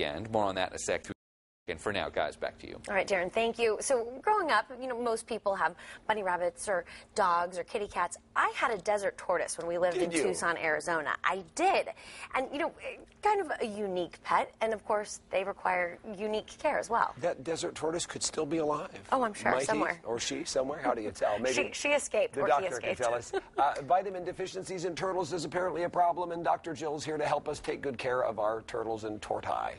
weekend. More on that in a sec. And for now, guys, back to you. All right, Darren, thank you. So growing up, most people have bunny rabbits or dogs or kitty cats. I had a desert tortoise when we lived in Tucson, Arizona. I did. And, kind of a unique pet. And, of course, they require unique care as well. That desert tortoise could still be alive. Oh, I'm sure, Might somewhere. He, or she, somewhere? How do you tell? Maybe she escaped, the or doctor he escaped. can tell us. Vitamin deficiencies in turtles is apparently a problem, and Dr. Jill's here to help us take good care of our turtles and tortoise.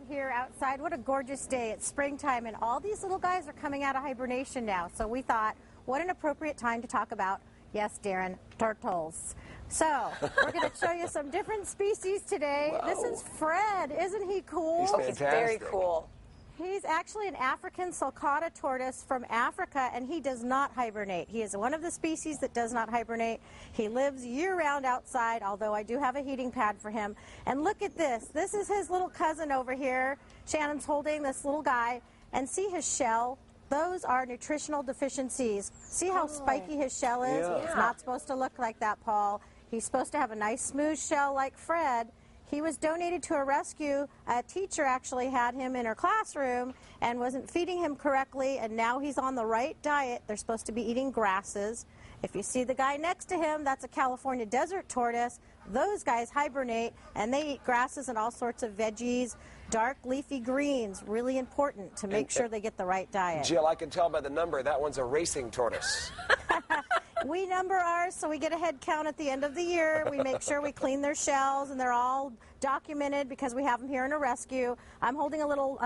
Here outside, what a gorgeous day. It's springtime, and all these little guys are coming out of hibernation now. So we thought, what an appropriate time to talk about, yes, Darren, turtles. So we're going to show you some different species today. Wow. This is Fred. Isn't he cool? He's fantastic. He's very cool. He's actually an African sulcata tortoise from Africa, and he does not hibernate. He is one of the species that does not hibernate. He lives year-round outside, although I do have a heating pad for him. And look at this. This is his little cousin over here. Shannon's holding this little guy. And see his shell? Those are nutritional deficiencies. See how spiky his shell is? Yeah. It's not supposed to look like that, Paul. He's supposed to have a nice smooth shell like Fred. He was donated to a rescue. A teacher actually had him in her classroom and wasn't feeding him correctly, and now he's on the right diet. They're supposed to be eating grasses. If you see the guy next to him, that's a California desert tortoise. Those guys hibernate, and they eat grasses and all sorts of veggies, dark leafy greens, really important to make sure they get the right diet. Jill, I can tell by the number, that one's a racing tortoise. We number ours so we get a head count at the end of the year. We make sure we clean their shells, and they're all documented because we have them here in a rescue. I'm holding a little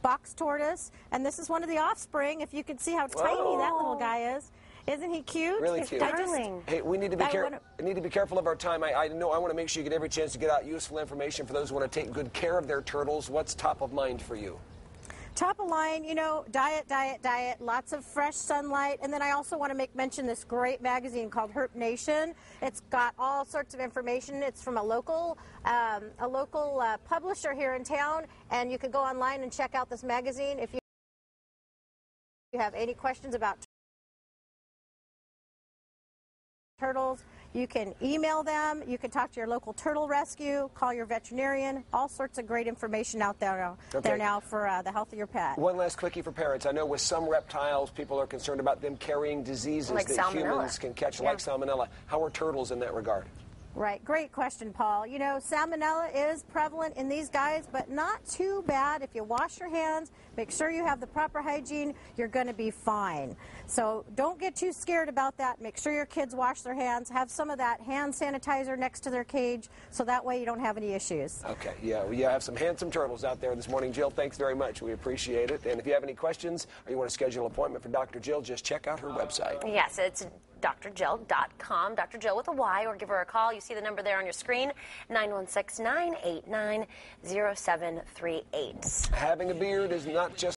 box tortoise, and this is one of the offspring. If you could see how tiny that little guy is. Isn't he cute? Really cute. Darling. Hey, we need to be careful of our time. I know I want to make sure you get every chance to get out useful information for those who want to take good care of their turtles. What's top of mind for you? Top of line, diet, diet, diet, lots of fresh sunlight. And then I also want to make mention this great magazine called Herp Nation. It's got all sorts of information. It's from a local publisher here in town, and you can go online and check out this magazine if you have any questions about turtles. You can email them, you can talk to your local turtle rescue, call your veterinarian, all sorts of great information out there now for the health of your pet. One last quickie for parents. I know with some reptiles, people are concerned about them carrying diseases like that humans can catch, like salmonella. How are turtles in that regard? Right, great question, Paul. Salmonella is prevalent in these guys, but not too bad. If you wash your hands, make sure you have the proper hygiene, you're going to be fine. So don't get too scared about that. Make sure your kids wash their hands. Have some of that hand sanitizer next to their cage, so that way you don't have any issues. Okay, yeah, we have some handsome turtles out there this morning. Jill, thanks very much. We appreciate it. And if you have any questions or you want to schedule an appointment for Dr. Jill, just check out her website. Yes, it's drjill.com, Dr. Jill with a Y, or give her a call. You see the number there on your screen, 916-989-0738. Having a beard is not just